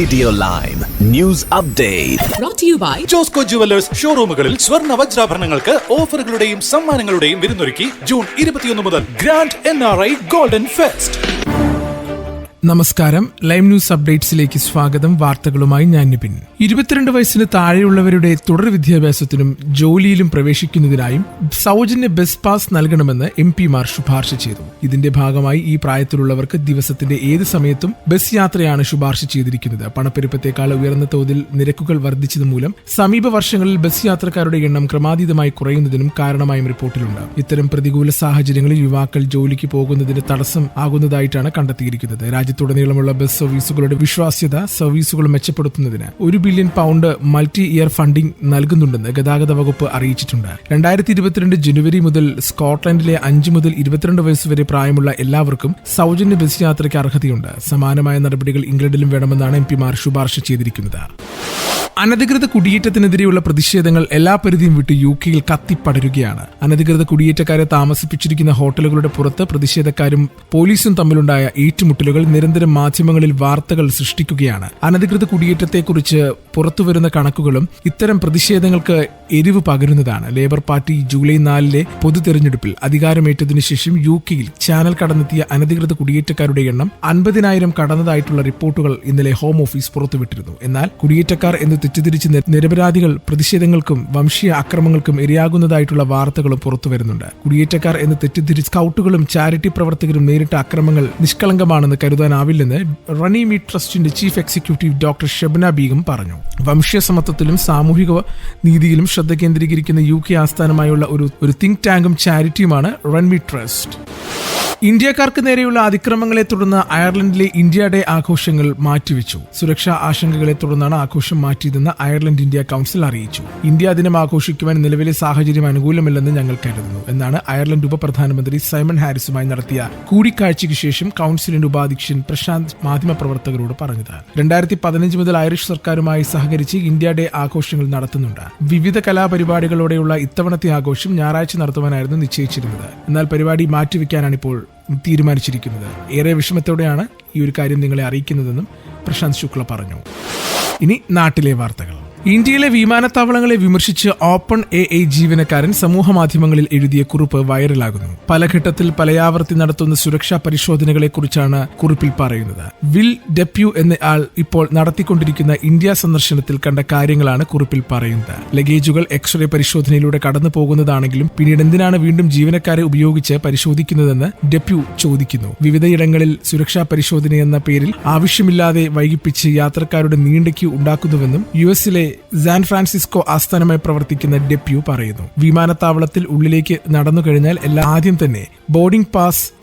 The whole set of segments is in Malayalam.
Radio Lime news update brought to you by Josco jewellers ഷോറൂമുകളിൽ സ്വർണ്ണ വജ്രാഭരണങ്ങൾക്ക് ഓഫറുകളുടെയും സമ്മാനങ്ങളുടെയും വിരുന്നൊരുക്കി ജൂൺ 21 മുതൽ ഗ്രാൻഡ് NRI ഗോൾഡൻ ഫെസ്റ്റ്. നമസ്കാരം. ലൈം ന്യൂസ് അപ്ഡേറ്റ്സിലേക്ക് സ്വാഗതം. വാർത്തകളുമായി ഞാൻ നിപിൻ. 22 വയസ്സിന് താഴെയുള്ളവരുടെ തുടർ വിദ്യാഭ്യാസത്തിനും ജോലിയിലും പ്രവേശിക്കുന്നതിനായും സൗജന്യ ബസ് പാസ് നൽകണമെന്ന് MP-മാർ ശുപാർശ ചെയ്തു. ഇതിന്റെ ഭാഗമായി ഈ പ്രായത്തിലുള്ളവർക്ക് ദിവസത്തിന്റെ ഏത് സമയത്തും ബസ് യാത്രയാണ് ശുപാർശ ചെയ്തിരിക്കുന്നത്. പണപ്പെരുപ്പത്തെക്കാൾ ഉയർന്ന തോതിൽ നിരക്കുകൾ വർദ്ധിച്ചത് മൂലം സമീപ വർഷങ്ങളിൽ ബസ് യാത്രക്കാരുടെ എണ്ണം ക്രമാതീതമായി കുറയുന്നതിനും കാരണമായും റിപ്പോർട്ടിലുണ്ട്. ഇത്തരം പ്രതികൂല സാഹചര്യങ്ങളിൽ യുവാക്കൾ ജോലിക്ക് പോകുന്നതിന് തടസ്സം ആകുന്നതായിട്ടാണ് കണ്ടെത്തിയിരിക്കുന്നത്. രാജ്യത്തുടനീളമുള്ള ബസ് സർവീസുകളുടെ വിശ്വാസ്യത സർവീസുകൾ മെച്ചപ്പെടുത്തുന്നതിന് £1 ബില്യൺ മൾട്ടി ഇയർ ഫണ്ടിംഗ് നൽകുന്നുണ്ടെന്ന് ഗതാഗത വകുപ്പ് അറിയിച്ചിട്ടുണ്ട്. 2022 ജനുവരി മുതൽ സ്കോട്ട്ലൻഡിലെ 5 മുതൽ 22 വയസ്സുവരെ പ്രായമുള്ള എല്ലാവർക്കും സൗജന്യ ബസ് യാത്രയ്ക്ക് അർഹതയുണ്ട്. സമാനമായ നടപടികൾ ഇംഗ്ലണ്ടിലും വേണമെന്നാണ് MP-മാർ ശുപാർശ ചെയ്തിരിക്കുന്നത്. അനധികൃത കുടിയേറ്റത്തിനെതിരെയുള്ള പ്രതിഷേധങ്ങൾ എല്ലാ പരിധിയും വിട്ട് UK-യിൽ കത്തിപ്പടരുകയാണ്. അനധികൃത കുടിയേറ്റക്കാരെ താമസിപ്പിച്ചിരിക്കുന്ന ഹോട്ടലുകളുടെ പുറത്ത് പ്രതിഷേധക്കാരും പോലീസും തമ്മിലുണ്ടായ ഏറ്റുമുട്ടലുകൾ നിരന്തരം മാധ്യമങ്ങളിൽ വാർത്തകൾ സൃഷ്ടിക്കുകയാണ്. അനധികൃത കുടിയേറ്റത്തെക്കുറിച്ച് പുറത്തുവരുന്ന കണക്കുകളും ഇത്തരം പ്രതിഷേധങ്ങൾക്ക് എരിവ് പകരുന്നതാണ്. ലേബർ പാർട്ടി ജൂലൈ 4 പൊതു തെരഞ്ഞെടുപ്പിൽ അധികാരമേറ്റതിനു ശേഷം UK-യിൽ ചാനൽ കടന്നെത്തിയ അനധികൃത കുടിയേറ്റക്കാരുടെ എണ്ണം 50,000 കടന്നതായിട്ടുള്ള റിപ്പോർട്ടുകൾ ഇന്നലെ ഹോം ഓഫീസ് പുറത്തുവിട്ടിരുന്നു. എന്നാൽ കുടിയേറ്റക്കാർ എന്ന് തെറ്റിദ്ധരിച്ച് നിരപരാധികൾ പ്രതിഷേധങ്ങൾക്കും വംശീയ അക്രമങ്ങൾക്കും ഇരയാകുന്നതായിട്ടുള്ള വാർത്തകളും പുറത്തുവരുന്നുണ്ട്. കുടിയേറ്റക്കാർ എന്ന് തെറ്റിദ്ധരിച്ച് സ്കൗട്ടുകളും ചാരിറ്റി പ്രവർത്തകരും നേരിട്ട അക്രമങ്ങൾ നിഷ്കളങ്കമാണെന്ന് കരുതാനാവില്ലെന്ന് റണിമീറ്റ് ട്രസ്റ്റിന്റെ chief executive doctor Shabna Begum പറഞ്ഞു. വംശീയ സമത്വത്തിലും സാമൂഹിക നീതിയിലും ശ്രദ്ധ കേന്ദ്രീകരിക്കുന്ന UK ആസ്ഥാനമായുള്ള ഒരു തിങ്ക് ടാങ്കും ചാരിറ്റിയുമാണ് റൺമീറ്റ് ട്രസ്റ്റ്. ഇന്ത്യക്കാർക്ക് നേരെയുള്ള അതിക്രമങ്ങളെ തുടർന്ന് അയർലൻഡിലെ ഇന്ത്യ ഡേ ആഘോഷങ്ങൾ മാറ്റിവെച്ചു. സുരക്ഷാ ആശങ്കകളെ തുടർന്നാണ് ആഘോഷം മാറ്റിയതെന്ന് അയർലൻഡ് ഇന്ത്യ കൌൺസിൽ അറിയിച്ചു. ഇന്ത്യ ദിനം ആഘോഷിക്കുവാൻ നിലവിലെ സാഹചര്യം അനുകൂലമല്ലെന്ന് ഞങ്ങൾ കരുതുന്നു എന്നാണ് അയർലൻഡ് ഉപപ്രധാനമന്ത്രി സൈമൺ ഹാരിസുമായി നടത്തിയ കൂടിക്കാഴ്ചയ്ക്ക് ശേഷം കൌൺസിലിന്റെ ഉപാധ്യക്ഷൻ പ്രശാന്ത് മാധ്യമപ്രവർത്തകരോട് പറഞ്ഞത്. 2015 മുതൽ ഐറിഷ് സർക്കാരുമായി സഹകരിച്ച് ഇന്ത്യ ഡേ ആഘോഷങ്ങൾ നടത്തുന്നുണ്ട്. വിവിധ കലാപരിപാടികളോടെയുള്ള ഇത്തവണത്തെ ആഘോഷം ഞായറാഴ്ച നടത്തുവാനായിരുന്നു നിശ്ചയിച്ചിരുന്നത്. എന്നാൽ പരിപാടി മാറ്റിവെക്കാനാണിപ്പോൾ തീരുമാനിച്ചിരിക്കുന്നത്. ഏറെ വിഷമത്തോടെയാണ് ഈ ഒരു കാര്യം നിങ്ങളെ അറിയിക്കുന്നതെന്നും പ്രശാന്ത് ശുക്ല പറഞ്ഞു. ഇനി നാട്ടിലെ വാർത്തകൾ. ഇന്ത്യയിലെ വിമാനത്താവളങ്ങളെ വിമർശിച്ച് ഓപ്പൺ AI ജീവനക്കാരൻ സമൂഹ മാധ്യമങ്ങളിൽ എഴുതിയ കുറിപ്പ് വൈറലാകുന്നു. പല ഘട്ടത്തിൽ പലയാവർത്തി നടത്തുന്ന സുരക്ഷാ പരിശോധനകളെക്കുറിച്ചാണ് കുറിപ്പിൽ പറയുന്നത്. വിൽ ഡെപ്യൂ എന്ന ആൾ ഇപ്പോൾ നടത്തിക്കൊണ്ടിരിക്കുന്ന ഇന്ത്യ സന്ദർശനത്തിൽ കണ്ട കാര്യങ്ങളാണ് കുറിപ്പിൽ പറയുന്നത്. ലഗേജുകൾ എക്സ്റേ പരിശോധനയിലൂടെ കടന്നു പോകുന്നതാണെങ്കിലും പിന്നീട് എന്തിനാണ് വീണ്ടും ജീവനക്കാരെ ഉപയോഗിച്ച് പരിശോധിക്കുന്നതെന്ന് ഡെപ്യൂ ചോദിക്കുന്നു. വിവിധയിടങ്ങളിൽ സുരക്ഷാ പരിശോധനയെന്ന പേരിൽ ആവശ്യമില്ലാതെ വൈകിപ്പിച്ച് യാത്രക്കാരുടെ നീണ്ട ക്യൂ ഉണ്ടാക്കുന്നുവെന്നും US-ലെ സാൻ ഫ്രാൻസിസ്കോ ആസ്ഥാനമായി പ്രവർത്തിക്കുന്ന ഡെപ്യൂ പറയുന്നു. വിമാനത്താവളത്തിൽ ഉള്ളിലേക്ക് നടന്നു കഴിഞ്ഞാൽ ആദ്യം തന്നെ ബോർഡിംഗ്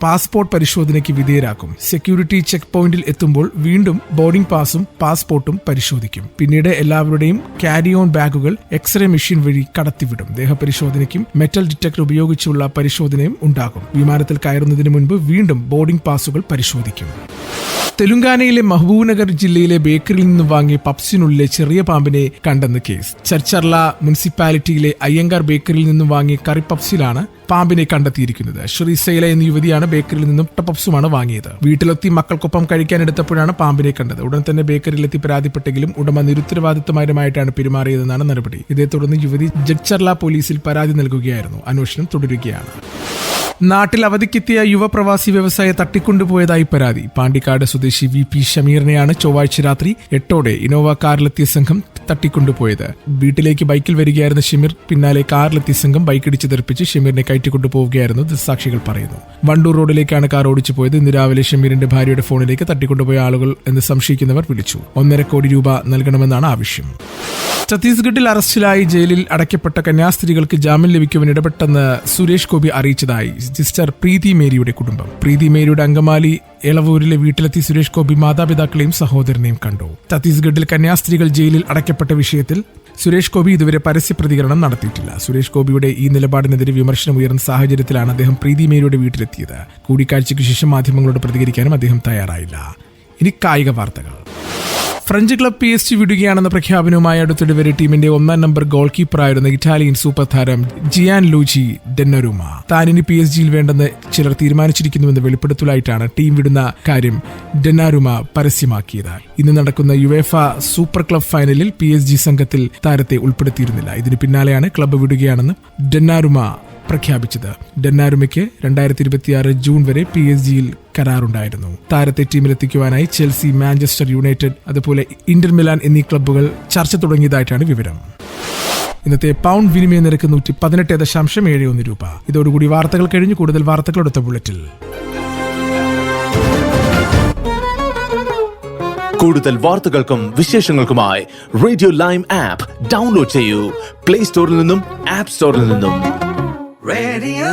പാസ്പോർട്ട് പരിശോധനയ്ക്ക് വിധേയരാക്കും. സെക്യൂരിറ്റി ചെക്ക് പോയിന്റിൽ എത്തുമ്പോൾ വീണ്ടും ബോർഡിംഗ് പാസും പാസ്പോർട്ടും പരിശോധിക്കും. പിന്നീട് എല്ലാവരുടെയും ക്യാരി ഓൺ ബാഗുകൾ എക്സ്റേ മെഷീൻ വഴി കടത്തിവിടും. ദേഹപരിശോധനയ്ക്കും മെറ്റൽ ഡിറ്റക്ടർ ഉപയോഗിച്ചുള്ള പരിശോധനയും ഉണ്ടാകും. വിമാനത്തിൽ കയറുന്നതിന് മുൻപ് വീണ്ടും ബോർഡിംഗ് പാസുകൾ പരിശോധിക്കും. തെലുങ്കാനയിലെ മഹബൂബ്നഗർ ജില്ലയിലെ ബേക്കറിയിൽ നിന്ന് വാങ്ങിയ പപ്സിനുള്ളിലെ ചെറിയ പാമ്പിനെ കണ്ടെന്ന് കേസ്. ചർച്ചർല മുനിസിപ്പാലിറ്റിയിലെ അയ്യങ്കാർ ബേക്കറിയിൽ നിന്നും വാങ്ങിയ കറി പപ്സിലാണ് പാമ്പിനെ കണ്ടെത്തിയിരിക്കുന്നത്. ശ്രീസൈല എന്ന യുവതിയാണ് ബേക്കറിയിൽ നിന്നും പപ്സുമാണ് വാങ്ങിയത്. വീട്ടിലെത്തി മക്കൾക്കൊപ്പം കഴിക്കാനെടുത്തപ്പോഴാണ് പാമ്പിനെ കണ്ടത്. ഉടൻ തന്നെ ബേക്കറിയിലെത്തി പരാതിപ്പെട്ടെങ്കിലും ഉടമ നിരുത്തരവാദിത്തപരമായിട്ടാണ് പെരുമാറിയതെന്നാണ് നടപടി. ഇതേ തുടർന്ന് യുവതി ജഗ്ചർല പോലീസിൽ പരാതി നൽകുകയായിരുന്നു. അന്വേഷണം തുടരുകയാണ്. നാട്ടിൽ അവധിക്കെത്തിയ യുവപ്രവാസി വ്യവസായിയെ തട്ടിക്കൊണ്ടുപോയതായി പരാതി. പാണ്ടിക്കാട് സ്വദേശി VP ഷമീറിനെയാണ് ചൊവ്വാഴ്ച രാത്രി 8 ഇനോവ കാറിലെത്തിയ സംഘം തട്ടിക്കൊണ്ടുപോയത്. വീട്ടിലേക്ക് ബൈക്കിൽ വരികയായിരുന്ന ഷമീർ പിന്നാലെ കാറിലെത്തിയ സംഘം ബൈക്കിടിച്ച് തെറിപ്പിച്ച് ഷമീറിനെ കയറ്റിക്കൊണ്ടുപോവുകയായിരുന്നു ദൃക്സാക്ഷികൾ പറയുന്നു. വണ്ടൂർ റോഡിലേക്കാണ് കാർ ഓടിച്ചു പോയത്. ഇന്ന് രാവിലെ ഷമീറിന്റെ ഭാര്യയുടെ ഫോണിലേക്ക് തട്ടിക്കൊണ്ടുപോയ ആളുകൾ എന്ന് സംശയിക്കുന്നവർ വിളിച്ചു. 1.5 കോടി രൂപ നൽകണമെന്നാണ് ആവശ്യം. ഛത്തീസ്ഗഡിൽ അറസ്റ്റിലായി ജയിലിൽ അടയ്ക്കപ്പെട്ട കന്യാസ്ത്രീകൾക്ക് ജാമ്യം ലഭിക്കുവാൻ ഇടപെട്ടെന്ന് സുരേഷ് ഗോപി അറിയിച്ചതായി സിസ്റ്റർ പ്രീതി മേരിയുടെ കുടുംബം. പ്രീതി മേരിയുടെ അങ്കമാലി എളവൂരിലെ വീട്ടിലെത്തി സുരേഷ് ഗോപി മാതാപിതാക്കളെയും സഹോദരനെയും കണ്ടു. ഛത്തീസ്ഗഡിൽ കന്യാസ്ത്രീകൾ ജയിലിൽ അടയ്ക്കപ്പെട്ട വിഷയത്തിൽ സുരേഷ് ഗോപി ഇതുവരെ പരസ്യ പ്രതികരണം നടത്തിയിട്ടില്ല. സുരേഷ് ഗോപിയുടെ ഈ നിലപാടിനെതിരെ വിമർശനം ഉയർന്ന സാഹചര്യത്തിലാണ് അദ്ദേഹം പ്രീതി മേരിയുടെ വീട്ടിലെത്തിയത്. കൂടിക്കാഴ്ചയ്ക്ക് ശേഷം മാധ്യമങ്ങളോട് പ്രതികരിക്കാനും അദ്ദേഹം തയ്യാറായില്ല. ഇനി കായിക വാർത്തകൾ. ഫ്രഞ്ച് ക്ലബ് PSG വിടുകയാണെന്ന പ്രഖ്യാപനവുമായി അടുത്തിടെ വരെ ടീമിന്റെ 1-ാം നമ്പർ ഗോൾ കീപ്പറായിരുന്ന ഇറ്റാലിയൻ സൂപ്പർ താരം ജിയാൻ ലൂച്ചി ഡെന്നറുമ താനിനി PSG വേണ്ടെന്ന് ചിലർ തീരുമാനിച്ചിരിക്കുന്നുവെന്ന് വെളിപ്പെടുത്തലായിട്ടാണ് ടീം വിടുന്ന കാര്യം ഡെന്നാരുമ പരസ്യമാക്കിയത്. ഇന്ന് നടക്കുന്ന യുവേഫ സൂപ്പർ ക്ലബ് ഫൈനലിൽ PSG സംഘത്തിൽ താരത്തെ ഉൾപ്പെടുത്തിയിരുന്നില്ല. ഇതിന് പിന്നാലെയാണ് ക്ലബ്ബ് വിടുകയാണെന്ന് ഡെന്നാരുമ പ്രഖ്യാപിച്ചത്. ഡെന്നാരുമയ്ക്ക് 2026 ജൂൺ വരെ PSG-യിൽ കരാറുണ്ടായിരുന്നു. താരത്തെ ടീമിലെത്തിക്കുവാനായി ചെൽസി, മാഞ്ചസ്റ്റർ യുണൈറ്റഡ്, അതുപോലെ ഇന്റർ മിലാൻ എന്നീ ക്ലബ്ബുകൾ ചർച്ച തുടങ്ങിയതായിട്ടാണ് വിവരം. ഇന്നത്തെ പൗണ്ട് വിനിമയ നിരക്ക് 118.71 രൂപ. ഇതോടുകൂടി വാർത്തകൾ കഴിഞ്ഞു. കൂടുതൽ വാർത്തകൾ അടുത്ത ബുള്ളറ്റിൽ. കൂടുതൽ വാർത്തകൾക്കും വിശേഷങ്ങൾക്കുമായി റേഡിയോ ലൈം ആപ്പ് ഡൗൺലോഡ് ചെയ്യൂ. പ്ലേ സ്റ്റോറിൽ നിന്നും ആപ്പ് സ്റ്റോറിൽ നിന്നും. Radio